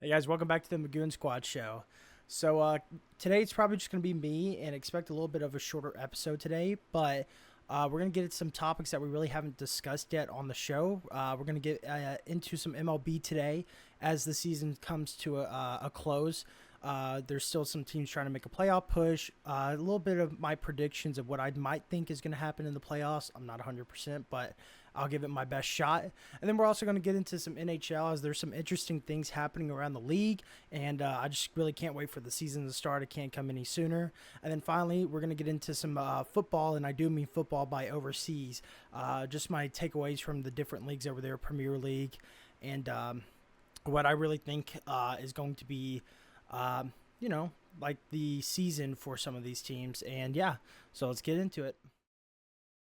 Hey guys, welcome back to the MA GOON SQUAD Show. Today it's probably just going to be me and expect a little bit of a shorter episode today, but we're going to get into some topics that we really haven't discussed yet on the show. We're going to get into some MLB today as the season comes to a close. There's still some teams trying to make a playoff push. A little bit of my predictions of what I might think is going to happen in the playoffs. I'm not 100%, but I'll give it my best shot. And then we're also going to get into some NHL as there's some interesting things happening around the league. And I just really can't wait for the season to start. It can't come any sooner. And then finally, we're going to get into some football. And I do mean football by overseas. Just my takeaways from the different leagues over there, Premier League. And what I really think is going to be, like the season for some of these teams. And yeah, so let's get into it.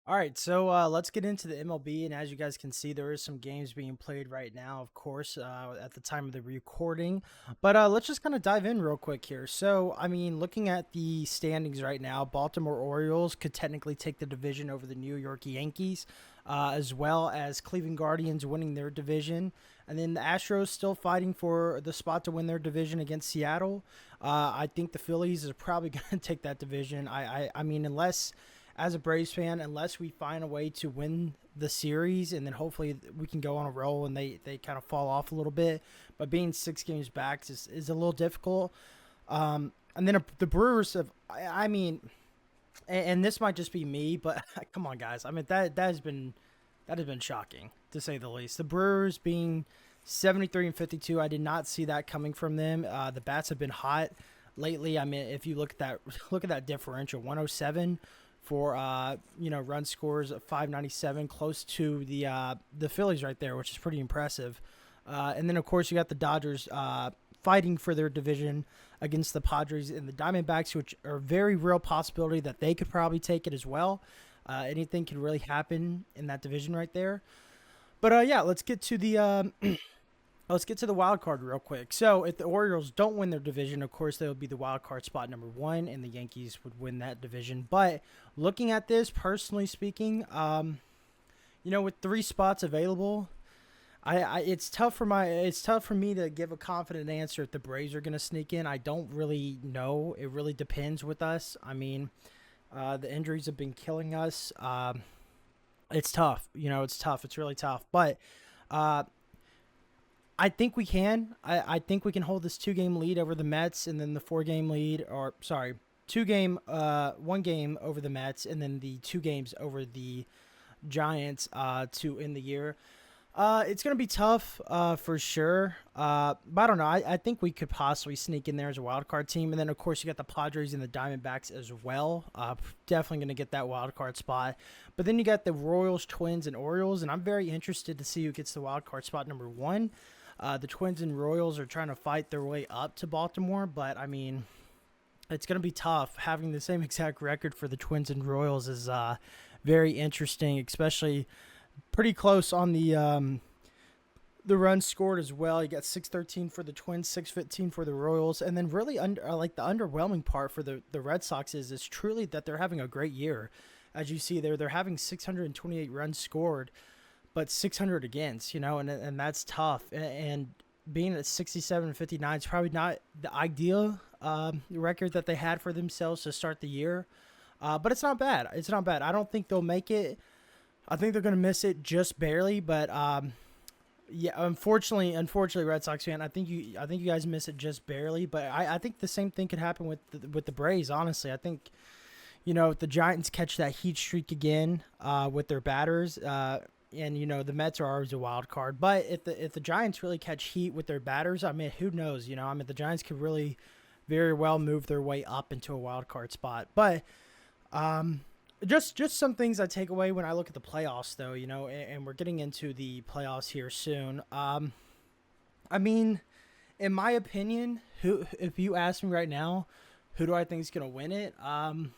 All right, so let's get into the MLB, and as you guys can see, there is some games being played right now, of course, at the time of the recording. But let's just kind of dive in real quick here. So, I mean, looking at the standings right now, Baltimore Orioles could technically take the division over the New York Yankees, as well as Cleveland Guardians winning their division, and then the Astros still fighting for the spot to win their division against Seattle. I think the Phillies are probably going to take that division. I mean, unless as a Braves fan, unless we find a way to win the series and then hopefully we can go on a roll and they kind of fall off a little bit. But being 6 games back is a little difficult. And then the Brewers have, I mean, and this might just be me, but come on, guys. I mean, that has been shocking to say the least. The Brewers being 73-52, I did not see that coming from them. The bats have been hot lately. I mean, if you look at that differential, 107 for run scores of 597, close to the Phillies right there, which is pretty impressive. And then of course you got the Dodgers fighting for their division against the Padres and the Diamondbacks, which are a very real possibility that they could probably take it as well. Anything could really happen in that division right there. But yeah, let's get to the let's get to the wild card real quick. So if the Orioles don't win their division, of course, they would be the wild card spot number one, and the Yankees would win that division. But looking at this, personally speaking, with 3 spots available, it's tough for me to give a confident answer if the Braves are going to sneak in. I don't really know. It really depends with us. I mean, the injuries have been killing us. It's tough. It's tough. It's really tough. But I think we can. I think we can hold this 2-game lead over the Mets, and then the 4-game lead, or sorry, 1 game over the Mets, and then the 2 games over the Giants to end the year. It's going to be tough for sure. But I don't know. I think we could possibly sneak in there as a wild card team. And then, of course, you got the Padres and the Diamondbacks as well. Definitely going to get that wild card spot. But then you got the Royals, Twins, and Orioles. And I'm very interested to see who gets the wild card spot number 1. The Twins and Royals are trying to fight their way up to Baltimore. But, I mean, it's going to be tough. Having the same exact record for the Twins and Royals is very interesting, especially pretty close on the runs scored as well. You got 613 for the Twins, 615 for the Royals, and then really the underwhelming part for the Red Sox is truly that they're having a great year. As you see there, they're having 628 runs scored, but 600 against, and that's tough. And being at 67-59 is probably not the ideal record that they had for themselves to start the year, but it's not bad. It's not bad. I don't think they'll make it. I think they're going to miss it just barely, but yeah, unfortunately, Red Sox fan, I think you guys miss it just barely. But I think the same thing could happen with the Braves. Honestly, I think if the Giants catch that heat streak again with their batters, and the Mets are always a wild card. But if the Giants really catch heat with their batters, I mean, who knows? I mean, the Giants could really very well move their way up into a wild card spot. But just some things I take away when I look at the playoffs, though, and we're getting into the playoffs here soon. I mean, in my opinion, if you ask me right now, who do I think is going to win it? And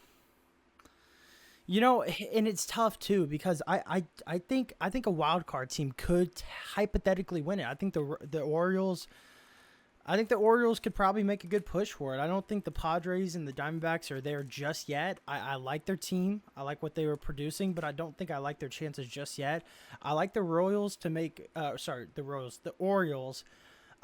it's tough too because I think a wild card team could hypothetically win it. I think the Orioles. I think the Orioles could probably make a good push for it. I don't think the Padres and the Diamondbacks are there just yet. I like their team. I like what they were producing, but I don't think I like their chances just yet. I like the Orioles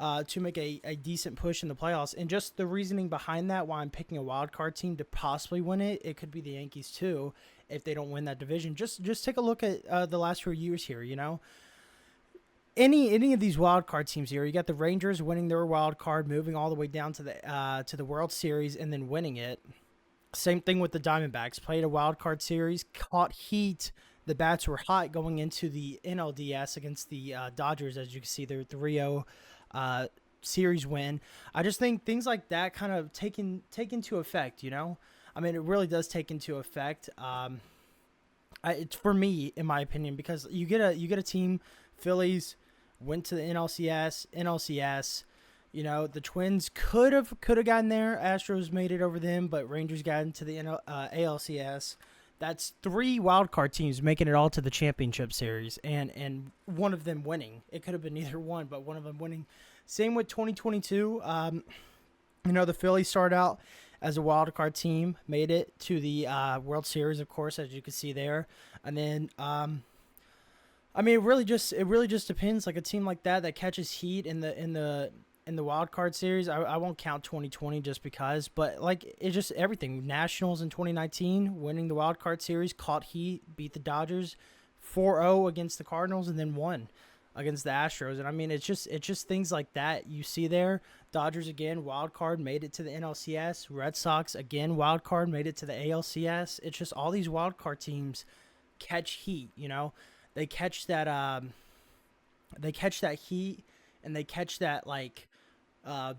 to make a decent push in the playoffs. And just the reasoning behind that, why I'm picking a wild card team to possibly win it, it could be the Yankees too if they don't win that division. Just take a look at the last few years here. Any of these wild card teams here, you got the Rangers winning their wild card, moving all the way down to the World Series and then winning it. Same thing with the Diamondbacks. Played a wild card series, caught heat. The bats were hot going into the NLDS against the Dodgers, as you can see, their 3-0 series win. I just think things like that kind of take into effect. I mean, it really does take into effect. It's for me, in my opinion, because you get a team. Phillies went to the NLCS. The Twins could have gotten there. Astros made it over them, but Rangers got into the ALCS. That's 3 wildcard teams making it all to the championship series, and one of them winning. It could have been either one, but one of them winning. Same with 2022. The Phillies started out as a wildcard team, made it to the World Series, of course, as you can see there, and then it really just depends. Like a team like that catches heat in the wild card series. I won't count 2020 just because, but like it's just everything. Nationals in 2019, winning the wild card series, caught heat, beat the Dodgers 4-0 against the Cardinals, and then won against the Astros. And I mean, it's just things like that you see there. Dodgers again, wild card, made it to the NLCS. Red Sox again, wild card, made it to the ALCS. It's just all these wild card teams catch heat. They catch that heat, and they catch that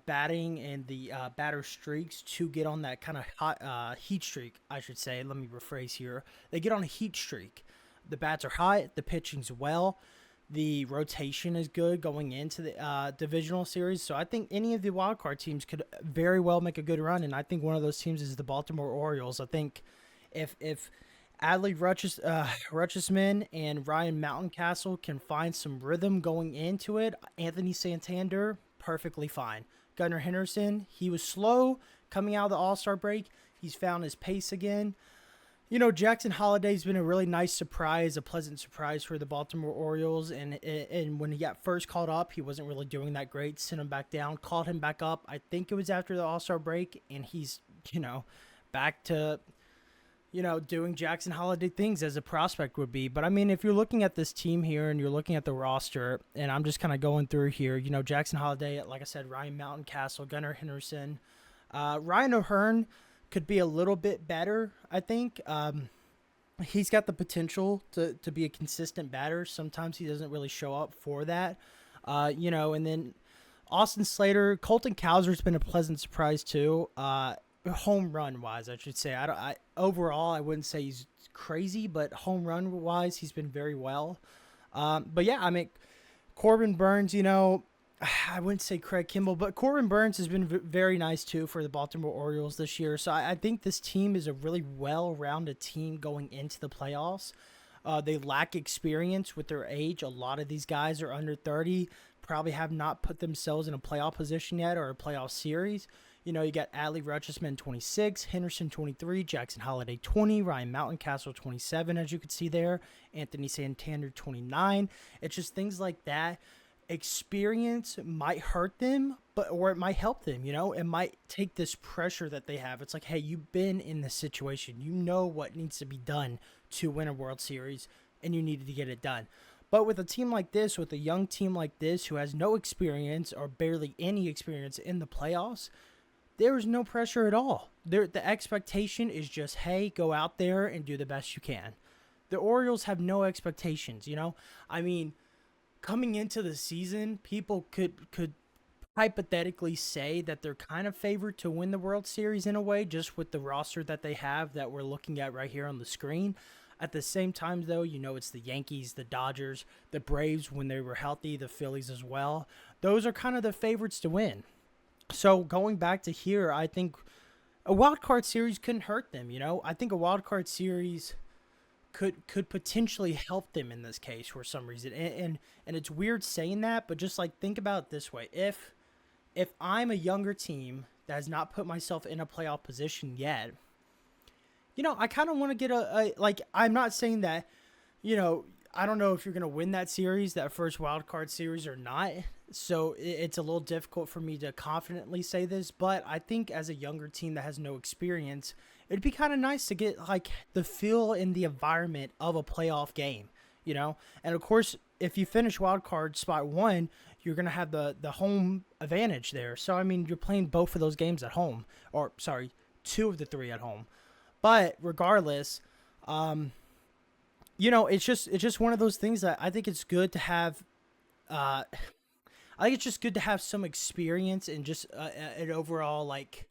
batting and the batter streaks to get on that kind of hot heat streak, I should say. Let me rephrase here. They get on a heat streak. The bats are hot. The pitching's well. The rotation is good going into the divisional series. So I think any of the wildcard teams could very well make a good run, and I think one of those teams is the Baltimore Orioles. I think if Adley Rutschman and Ryan Mountcastle can find some rhythm going into it, Anthony Santander, perfectly fine. Gunnar Henderson, he was slow coming out of the All-Star break. He's found his pace again. Jackson Holliday's been a really nice surprise, a pleasant surprise for the Baltimore Orioles. And when he got first called up, he wasn't really doing that great. Sent him back down, called him back up. I think it was after the All-Star break, and he's, back to, doing Jackson Holliday things as a prospect would be. But I mean, if you're looking at this team here and you're looking at the roster, and I'm just kind of going through here, Jackson Holliday, like I said, Ryan Mountcastle, Gunnar Henderson, Ryan O'Hearn could be a little bit better, I think. He's got the potential to be a consistent batter. Sometimes he doesn't really show up for that. And then Austin Slater, Colton Cowser's been a pleasant surprise too. Home run wise, I should say. Overall, I wouldn't say he's crazy, but home run wise, he's been very well. But yeah, I mean, Corbin Burns, I wouldn't say Craig Kimball, but Corbin Burns has been very nice too for the Baltimore Orioles this year. So I think this team is a really well-rounded team going into the playoffs. They lack experience with their age. A lot of these guys are under 30, probably have not put themselves in a playoff position yet or a playoff series. You got Adley Rutschman 26, Henderson 23, Jackson Holliday 20, Ryan Mountcastle 27, as you can see there, Anthony Santander 29. It's just things like that. Experience might hurt them, or it might help them. It might take this pressure that they have. It's like, hey, you've been in this situation. You know what needs to be done to win a World Series, and you needed to get it done. But with a team like this, with a young team like this who has no experience or barely any experience in the playoffs, there is no pressure at all. The expectation is just, hey, go out there and do the best you can. The Orioles have no expectations, I mean, coming into the season, people could hypothetically say that they're kind of favored to win the World Series in a way, just with the roster that they have that we're looking at right here on the screen. At the same time, though, it's the Yankees, the Dodgers, the Braves when they were healthy, the Phillies as well. Those are kind of the favorites to win. So going back to here, I think a wild card series couldn't hurt them. I think a wild card series could potentially help them in this case for some reason. And it's weird saying that, but just think about it this way. If I'm a younger team that has not put myself in a playoff position yet, I kind of want to get I'm not saying that, I don't know if you're going to win that series, that first wild card series or not. So it's a little difficult for me to confidently say this, but I think as a younger team that has no experience, it'd be kind of nice to get like the feel in the environment of a playoff game, you know? And of course, if you finish wild card spot one, you're going to have the home advantage there. So I mean, you're playing both of those games at home, or sorry, two of the three at home. But regardless, um, it's just one of those things that I think it's good to have. Uh, I think it's just good to have some experience and just an overall like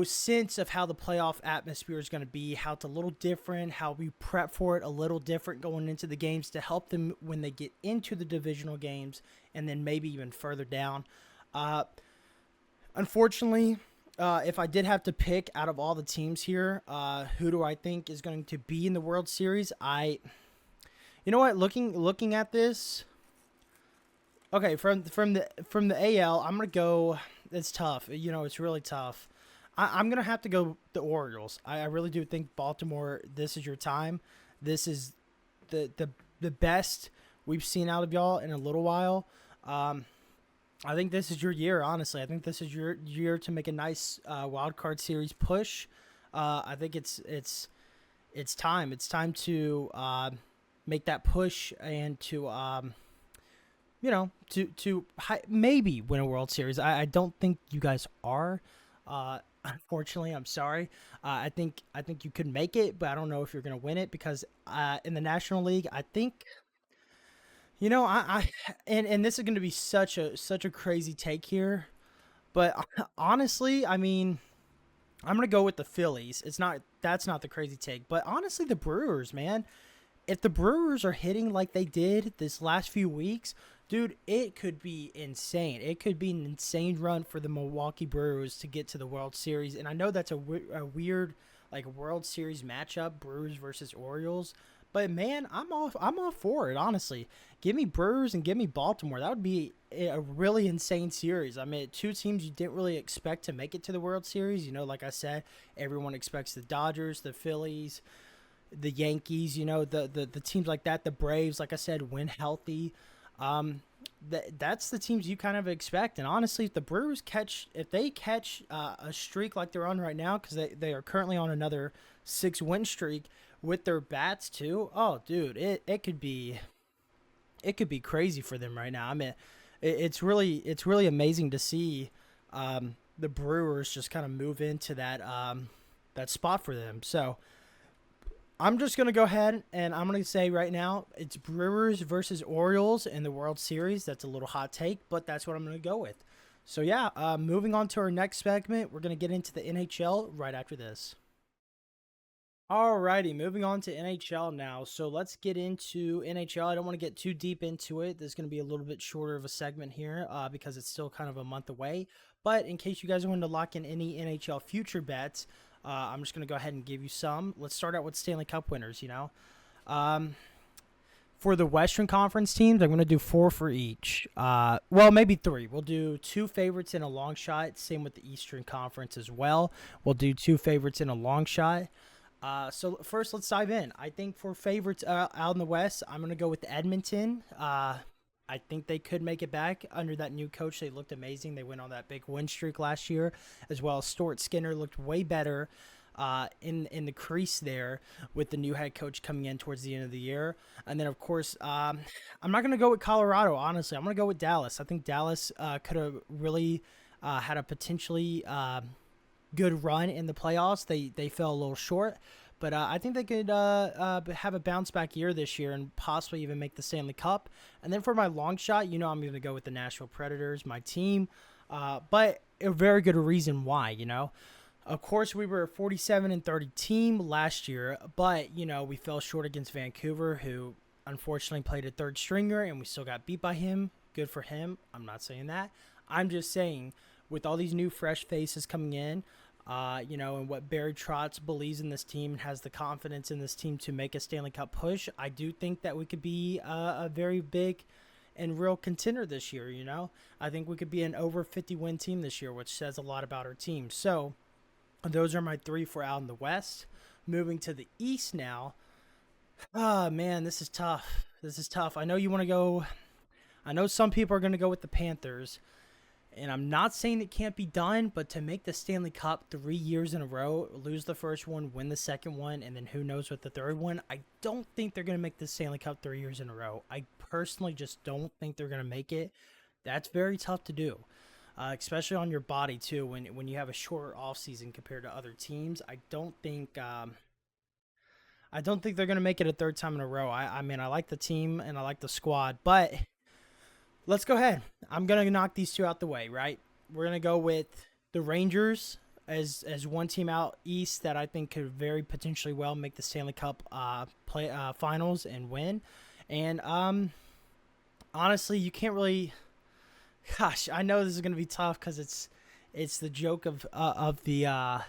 sense of how the playoff atmosphere is going to be, how it's a little different, how we prep for it a little different going into the games to help them when they get into the divisional games and then maybe even further down. Uh, Unfortunately, if I did have to pick out of all the teams here, who do I think is going to be in the World Series? You know what? Looking at this, okay, from the AL, I'm gonna go. It's tough. It's really tough. I'm gonna have to go the Orioles. I really do think Baltimore. This is your time. This is the best we've seen out of y'all in a little while. Um, I think this is your year. Honestly, I think this is your year to make a nice wild card series push. I think it's time. It's time to make that push and to maybe win a World Series. I don't think you guys are. Unfortunately, I'm sorry. I think you could make it, but I don't know if you're gonna win it because in the National League, I think and this is gonna be such a crazy take here, but honestly, I mean, I'm gonna go with the Phillies. It's not That's not the crazy take, but honestly, the Brewers, man, if the Brewers are hitting like they did this last few weeks, dude, it could be insane. It could be an insane run for the Milwaukee Brewers to get to the World Series. And I know that's a weird like World Series matchup, Brewers versus Orioles. But man, I'm all for it, honestly. Give me Brewers and give me Baltimore. That would be a really insane series. I mean, two teams you didn't really expect to make it to the World Series. Like I said, everyone expects the Dodgers, the Phillies, the Yankees, the teams like that, the Braves, like I said, when healthy. That's the teams you kind of expect. And honestly, if the Brewers if they catch a streak like they're on right now, because they are currently on another 6-win streak with their bats too. Oh, dude, it could be crazy for them right now. I mean, it's really amazing to see the Brewers just kind of move into that spot for them. So I'm just going to go ahead and I'm going to say right now it's Brewers versus Orioles in the World Series. That's a little hot take, but that's what I'm going to go with. So, yeah, moving on to our next segment, we're going to get into the NHL right after this. Alrighty, moving on to NHL now. So let's get into NHL. I don't want to get too deep into it. There's going to be a little bit shorter of a segment here because it's still kind of a month away. But in case you guys want to lock in any NHL future bets, I'm just going to go ahead and give you some. Let's start out with Stanley Cup winners. Um, for the Western Conference teams, I'm going to do four for each. Well, maybe three. We'll do two favorites in a long shot. Same with the Eastern Conference as well. We'll do two favorites in a long shot. So first, let's dive in. I think for favorites out in the West, I'm going to go with Edmonton. I think they could make it back under that new coach. They looked amazing. They went on that big win streak last year, as well as Stuart Skinner looked way better in the crease there with the new head coach coming in towards the end of the year. And then, of course, I'm not going to go with Colorado, honestly. I'm going to go with Dallas. I think Dallas could have really had a potentially good run in the playoffs. They fell a little short, but I think they could have a bounce back year this year and possibly even make the Stanley Cup. And then for my long shot, I'm going to go with the Nashville Predators, my team, but a very good reason why. Of course, we were a 47-30 team last year, but we fell short against Vancouver, who unfortunately played a third stringer, and we still got beat by him. Good for him. I'm not saying that. I'm just saying, with all these new fresh faces coming in, and what Barry Trotz believes in this team and has the confidence in this team to make a Stanley Cup push, I do think that we could be a very big and real contender this year. I think we could be an over 50-win team this year, which says a lot about our team. So those are my three for out in the West. Moving to the East now. Oh, man, this is tough. I know you want to go. I know some people are going to go with the Panthers, and I'm not saying it can't be done, but to make the Stanley Cup 3 years in a row, lose the first one, win the second one, and then who knows what the third one, I don't think they're going to make the Stanley Cup 3 years in a row. I personally just don't think they're going to make it. That's very tough to do, especially on your body, too, when you have a shorter offseason compared to other teams. I don't think they're going to make it a third time in a row. I mean, I like the team and I like the squad, but let's go ahead. I'm going to knock these two out the way, right? We're going to go with the Rangers as one team out east that I think could very potentially well make the Stanley Cup finals and win. And honestly, you can't really – gosh, I know this is going to be tough because it's the joke of the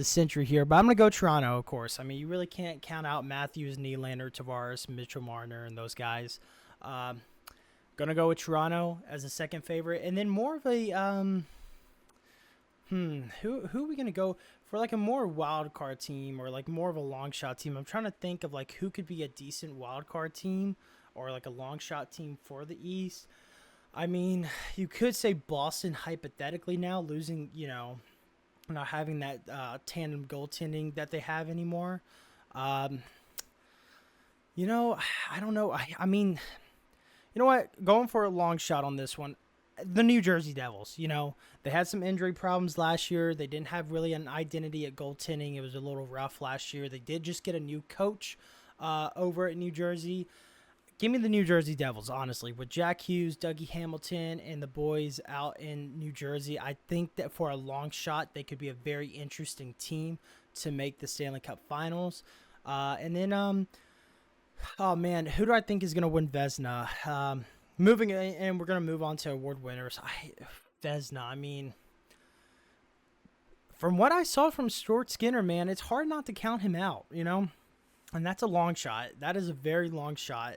century here. But I'm going to go Toronto, of course. I mean, you really can't count out Matthews, Nylander, Tavares, Mitchell Marner, and those guys. Gonna go with Toronto as a second favorite, and then more of a who are we gonna go for, like a more wild card team or like more of a long shot team? I'm trying to think of like who could be a decent wild card team or like a long shot team for the East. I mean, you could say Boston hypothetically now, losing, not having that tandem goaltending that they have anymore. I don't know. I mean. You know what? Going for a long shot on this one. The New Jersey Devils, they had some injury problems last year. They didn't have really an identity at goaltending. It was a little rough last year. They did just get a new coach over at New Jersey. Give me the New Jersey Devils, honestly. With Jack Hughes, Dougie Hamilton, and the boys out in New Jersey, I think that for a long shot, they could be a very interesting team to make the Stanley Cup Finals. And then, oh man, who do I think is going to win Vezina? Moving, and we're going to move on to award winners. Vezina, I mean, from what I saw from Stuart Skinner, man, it's hard not to count him out, And that's a long shot. That is a very long shot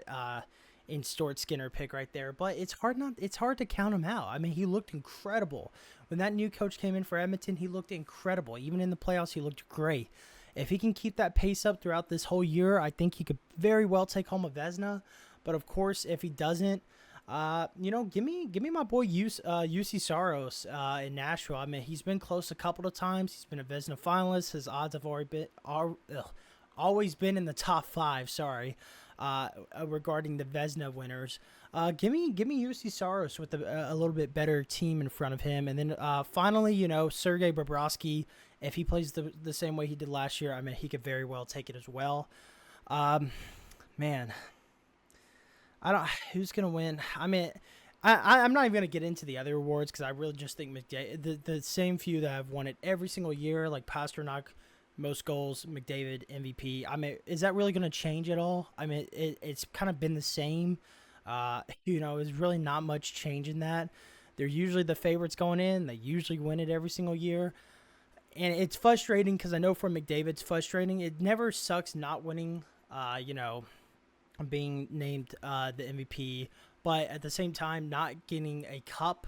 in Stuart Skinner pick right there. But it's hard to count him out. I mean, he looked incredible. When that new coach came in for Edmonton, he looked incredible. Even in the playoffs, he looked great. If he can keep that pace up throughout this whole year, I think he could very well take home a Vezina. But of course, if he doesn't, give me my boy UC Saros in Nashville. I mean, he's been close a couple of times. He's been a Vezina finalist. His odds have always been in the top 5. Sorry, regarding the Vezina winners. Give me UC Saros with a little bit better team in front of him, and then finally, Sergei Bobrovsky. If he plays the same way he did last year, I mean, he could very well take it as well. Man, who's gonna win? I mean, I'm not even gonna get into the other awards because I really just think the same few that have won it every single year, like Pasternak, most goals, McDavid, MVP. I mean, is that really gonna change at all? I mean, it's kind of been the same. There's really not much change in that. They're usually the favorites going in. They usually win it every single year. And it's frustrating because I know for McDavid it's frustrating. It never sucks not winning, being named the MVP. But at the same time, not getting a cup,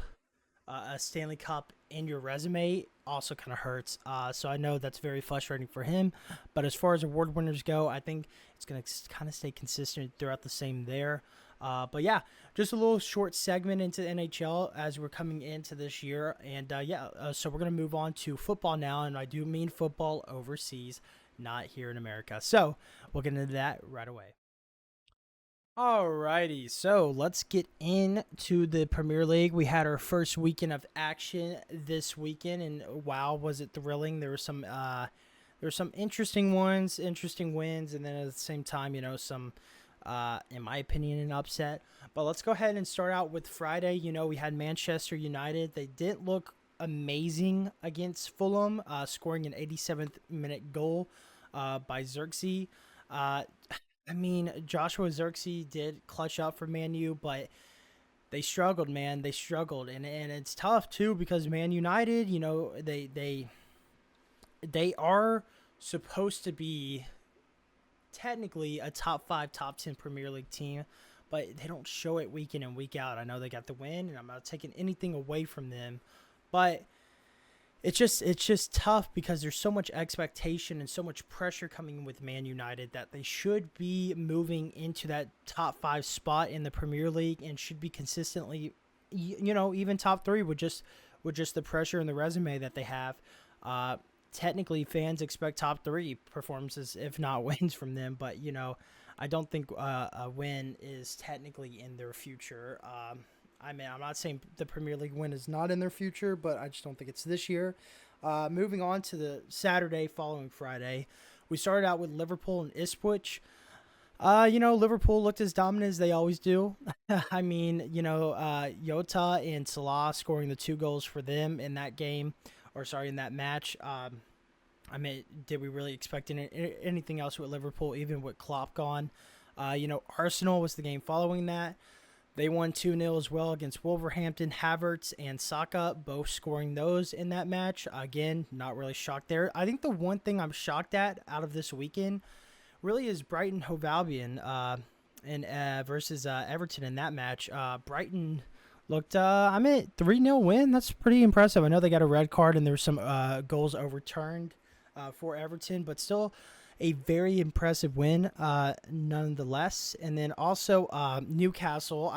a Stanley Cup in your resume also kind of hurts. So I know that's very frustrating for him. But as far as award winners go, I think it's going to kind of stay consistent throughout the same there. But yeah, just a little short segment into NHL as we're coming into this year. And so we're going to move on to football now. And I do mean football overseas, not here in America. So we'll get into that right away. Alrighty, so let's get into the Premier League. We had our first weekend of action this weekend, and wow, was it thrilling. There were some interesting wins, and then at the same time, some in my opinion, an upset. But let's go ahead and start out with Friday. We had Manchester United. They didn't look amazing against Fulham, scoring an 87th minute goal by Xerxes. I mean, Joshua Xerxes did clutch up for Man U, but they struggled, man. They struggled, and it's tough too because Man United, they are supposed to be technically a top 5, top 10 Premier League team, but they don't show it week in and week out. I know they got the win, and I'm not taking anything away from them, but it's just tough because there's so much expectation and so much pressure coming with Man United that they should be moving into that top 5 spot in the Premier League and should be consistently, even top 3 with just the pressure and the resume that they have. Technically, fans expect top 3 performances, if not wins, from them. But I don't think a win is technically in their future. I'm not saying the Premier League win is not in their future, but I just don't think it's this year. Moving on to the Saturday following Friday, we started out with Liverpool and Ipswich. Liverpool looked as dominant as they always do. I mean, Jota and Salah scoring the 2 goals for them in that game, in that match. Did we really expect anything else with Liverpool, even with Klopp gone? Arsenal was the game following that. They won 2-0 as well against Wolverhampton. Havertz and Saka both scoring those in that match. Again, not really shocked there. I think the one thing I'm shocked at out of this weekend really is Brighton Hove Albion versus Everton in that match. Brighton looked, 3-0 win. That's pretty impressive. I know they got a red card and there were some goals overturned for Everton, but still a very impressive win nonetheless. And then also Newcastle,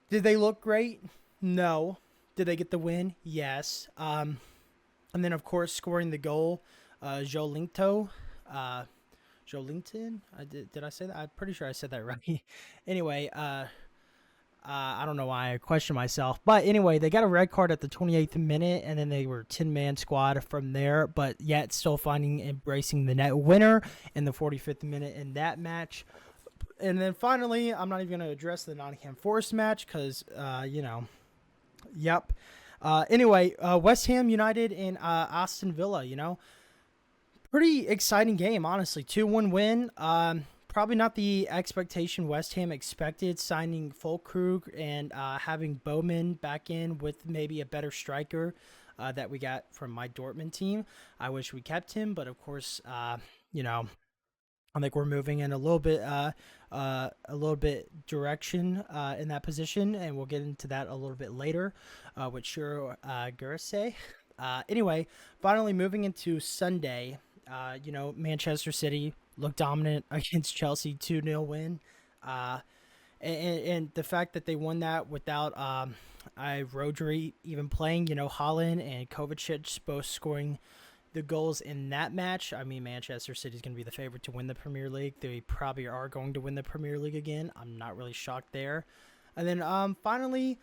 did they look great? No. Did they get the win? Yes. And then, of course, scoring the goal, Joelinton. Did I say that? I'm pretty sure I said that right. Anyway, I don't know why I question myself. But anyway, they got a red card at the 28th minute, and then they were 10-man squad from there, but yet still embracing the net winner in the 45th minute in that match. And then finally, I'm not even going to address the Nottingham Forest match because, yep. Anyway, West Ham United and Aston Villa, pretty exciting game, honestly. 2-1 win. Probably not the expectation West Ham expected, signing Füllkrug and having Bowman back in with maybe a better striker that we got from my Dortmund team. I wish we kept him, but of course, I think we're moving in a little bit direction in that position, and we'll get into that a little bit later with Shiro Gurase. Anyway, finally moving into Sunday, Manchester City looked dominant against Chelsea, 2-0 win. And the fact that they won that without Rodri even playing, Haaland and Kovacic both scoring the goals in that match. Manchester City is going to be the favorite to win the Premier League. They probably are going to win the Premier League again. I'm not really shocked there. And then finally,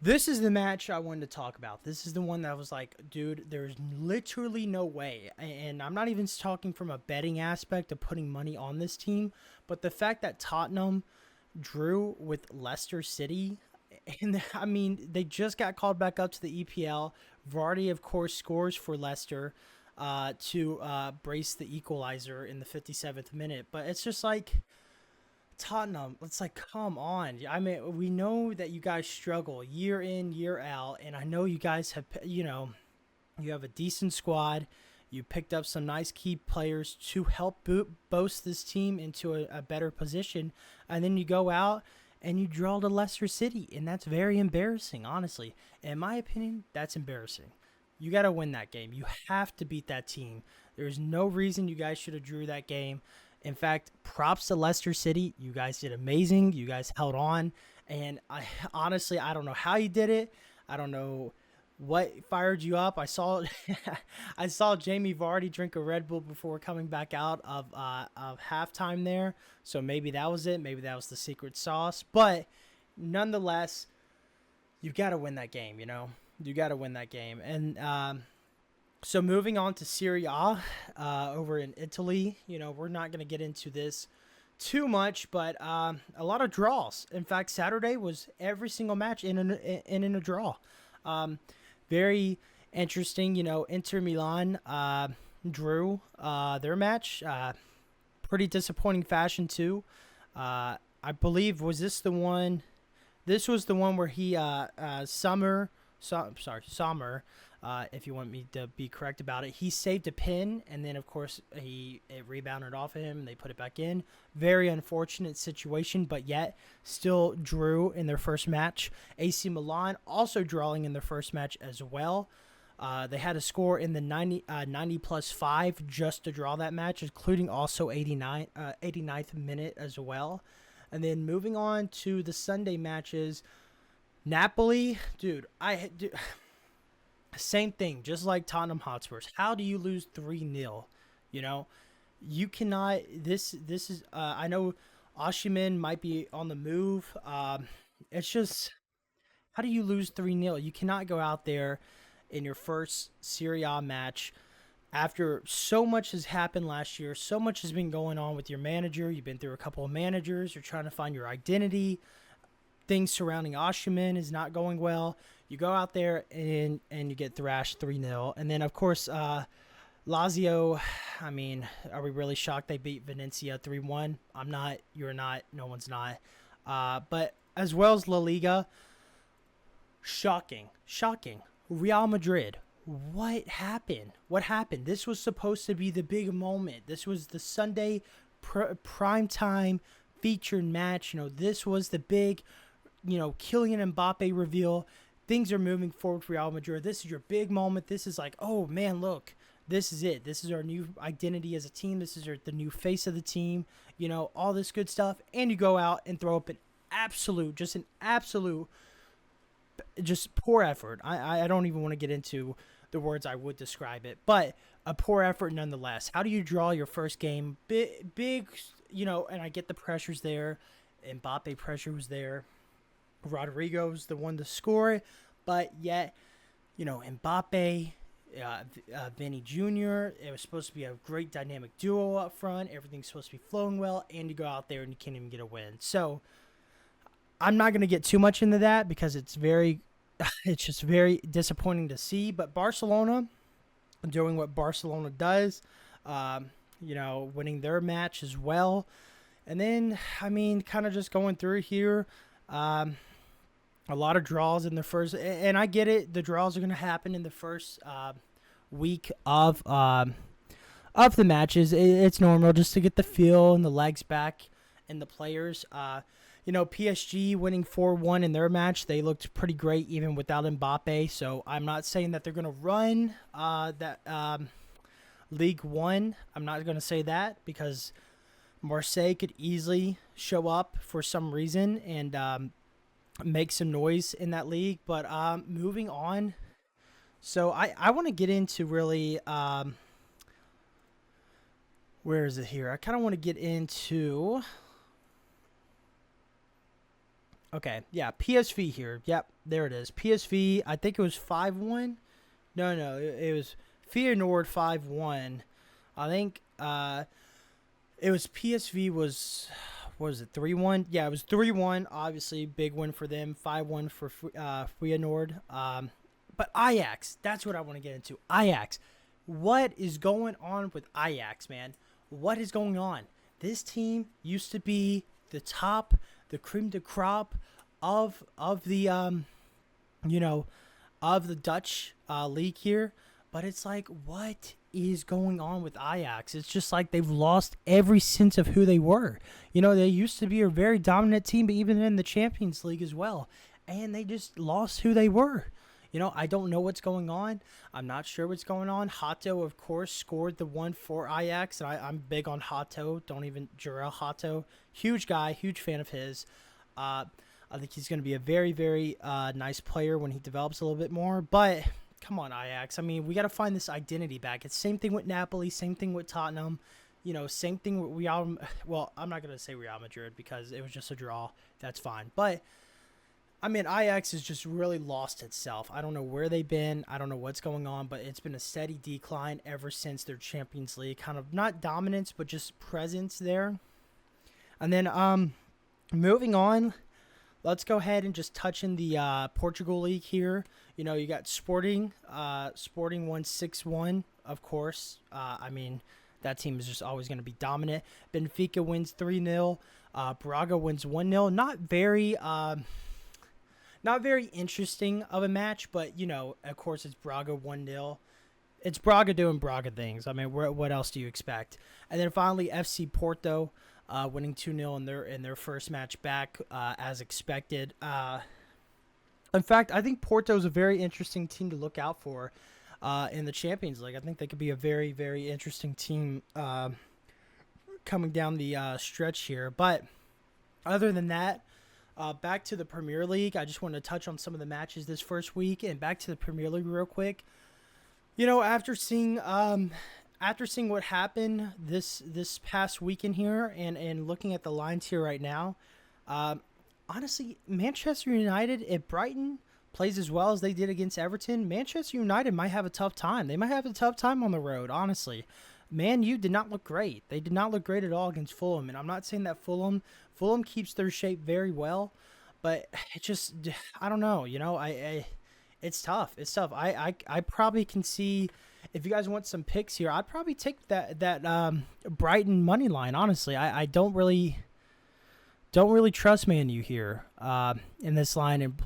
this is the match I wanted to talk about. This is the one that I was like, dude, there's literally no way. And I'm not even talking from a betting aspect of putting money on this team, but the fact that Tottenham drew with Leicester City, and they just got called back up to the EPL. Vardy, of course, scores for Leicester to brace the equalizer in the 57th minute. But it's just like, Tottenham, it's like, come on. We know that you guys struggle year in, year out, and I know you guys have, you have a decent squad. You picked up some nice key players to help boost this team into a better position, and then you go out and you draw to Leicester City, and that's very embarrassing, honestly. In my opinion, that's embarrassing. You got to win that game. You have to beat that team. There's no reason you guys should have drew that game. In fact, props to Leicester City. You guys did amazing. You guys held on. And I don't know how you did it. I don't know what fired you up. I saw Jamie Vardy drink a Red Bull before coming back out of halftime there. So maybe that was it. Maybe that was the secret sauce. But nonetheless, you got to win that game, You got to win that game. And so moving on to Serie A over in Italy, we're not going to get into this too much, but a lot of draws. In fact, Saturday was every single match in a draw. Very interesting, Inter Milan drew their match. Pretty disappointing fashion too. I believe, this was the one where he, Sommer, if you want me to be correct about it, he saved a pin, and then of course it rebounded off of him and they put it back in. Very unfortunate situation, but yet still drew in their first match. AC Milan also drawing in their first match as well. They had a score in the 90 plus 5 just to draw that match, including also 89th minute as well. And then moving on to the Sunday matches, Napoli, dude, same thing, just like Tottenham Hotspurs. How do you lose 3-0? You know, you cannot. This is. I know Oshiman might be on the move. It's just, how do you lose 3-0? You cannot go out there in your first Serie A match after so much has happened last year. So much has been going on with your manager. You've been through a couple of managers. You're trying to find your identity. Things surrounding Oshiman is not going well. You go out there and you get thrashed 3-0. And then, of course, Lazio, I mean, are we really shocked they beat Venezia 3-1? I'm not. You're not. No one's not. But as well as La Liga, shocking. Real Madrid, what happened? This was supposed to be the big moment. This was the Sunday primetime featured match. This was the big, Kylian Mbappe reveal. Things are moving forward for Real Madrid. This is your big moment. This is like, oh man, look, this is it. This is our new identity as a team. This is the new face of the team. All this good stuff. And you go out and throw up an absolute poor effort. I don't even want to get into the words I would describe it, but a poor effort nonetheless. How do you draw your first game? Big, and I get the pressures there. Mbappe pressure was there. Rodrigo's the one to score, but yet, Mbappe, Vinny Jr., it was supposed to be a great dynamic duo up front. Everything's supposed to be flowing well, and you go out there and you can't even get a win. So I'm not going to get too much into that because it's just very disappointing to see. But Barcelona doing what Barcelona does, winning their match as well. And then, kind of just going through here, a lot of draws in the first, and I get it. The draws are going to happen in the first week of the matches. It's normal just to get the feel and the legs back and the players. PSG winning 4-1 in their match. They looked pretty great even without Mbappe. So I'm not saying that they're going to run that League One. I'm not going to say that because Marseille could easily show up for some reason and make some noise in that league. But moving on. So I want to get into really, where is it here? I kind of want to get into, okay, yeah, PSV here. Yep, there it is. PSV, I think it was 5-1. No, it was Feyenoord 5-1. I think it was PSV was, what was it, 3-1? Yeah, it was 3-1. Obviously, big win for them. 5-1 for Feyenoord. But Ajax, that's what I want to get into. Ajax. What is going on with Ajax, man? What is going on? This team used to be the top, the cream de crop of the of the Dutch league here. But it's like, what is going on with Ajax? It's just like they've lost every sense of who they were. They used to be a very dominant team, but even in the Champions League as well. And they just lost who they were. I don't know what's going on. I'm not sure what's going on. Hato, of course, scored the one for Ajax. And I'm big on Hato. Jarell Hato. Huge guy. Huge fan of his. I think he's going to be a very, very nice player when he develops a little bit more. But come on, Ajax. We got to find this identity back. It's same thing with Napoli. Same thing with Tottenham. Same thing with Real. Well, I'm not going to say Real Madrid because it was just a draw. That's fine. But Ajax has just really lost itself. I don't know where they've been. I don't know what's going on, but it's been a steady decline ever since their Champions League. Kind of not dominance, but just presence there. And then moving on, let's go ahead and just touch in the Portugal League here. You got Sporting. Sporting won 6-1, of course. That team is just always going to be dominant. Benfica wins 3-0. Braga wins 1-0. Not very interesting of a match, but, of course, it's Braga 1-0. It's Braga doing Braga things. What else do you expect? And then finally, FC Porto winning 2-0 in their first match back, as expected. In fact, I think Porto is a very interesting team to look out for. in the Champions League. I think they could be a very, very interesting team coming down the stretch here. But other than that, back to the Premier League. I just wanted to touch on some of the matches this first week, and back to the Premier League real quick. After seeing what happened this past weekend here, and looking at the lines here right now, honestly, Manchester United at Brighton plays as well as they did against Everton. Manchester United might have a tough time. They might have a tough time on the road, honestly. Man U did not look great. They did not look great at all against Fulham, and I'm not saying that Fulham keeps their shape very well, but it just, I don't know. It's tough. It's tough. I probably can see, if you guys want some picks here, I'd probably take that Brighton money line. Honestly, I don't really trust Man U here in this line, and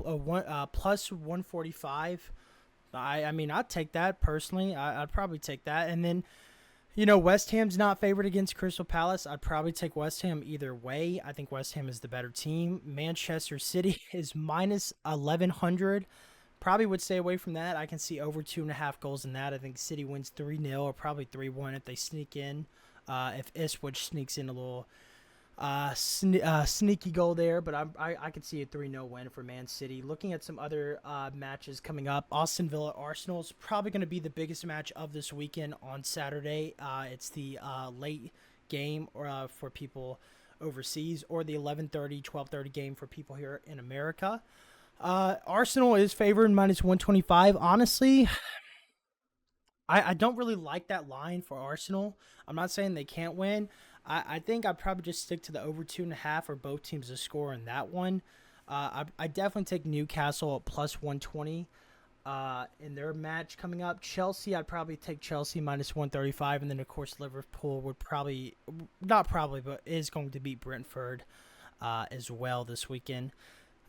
plus 145. I mean, I'd take that personally. I'd probably take that, and then West Ham's not favored against Crystal Palace. I'd probably take West Ham either way. I think West Ham is the better team. Manchester City is minus 1,100. Probably would stay away from that. I can see over 2.5 goals in that. I think City wins 3-0 or probably 3-1 if they sneak in. If Ipswich sneaks in a little sneaky goal there, but I could see a 3-0 win for Man City. Looking at some other matches coming up, Aston Villa Arsenal is probably going to be the biggest match of this weekend on Saturday. It's the late game for people overseas, or the 11:30, 12:30 game for people here in America. Arsenal is favored minus 125. Honestly, I don't really like that line for Arsenal. I'm not saying they can't win. I think I'd probably just stick to the over 2.5 or both teams to score in that one. I definitely take Newcastle at plus 120 in their match coming up. Chelsea, I'd probably take Chelsea minus 135. And then, of course, Liverpool would probably, not probably, but is going to beat Brentford as well this weekend.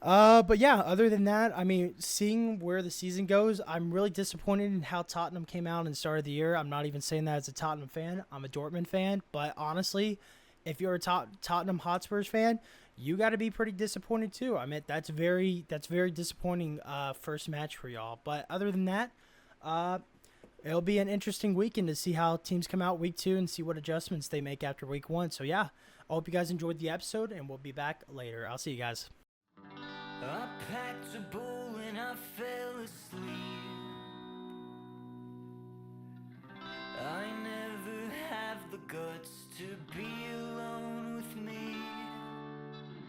But yeah, other than that, I mean, seeing where the season goes, I'm really disappointed in how Tottenham came out and started the year. I'm not even saying that as a Tottenham fan. I'm a Dortmund fan. But honestly, if you're a Tottenham Hotspurs fan, you got to be pretty disappointed too. I mean, that's very disappointing first match for y'all. But other than that, it'll be an interesting weekend to see how teams come out week 2 and see what adjustments they make after week 1. So yeah, I hope you guys enjoyed the episode, and we'll be back later. I'll see you guys. I packed a bowl and I fed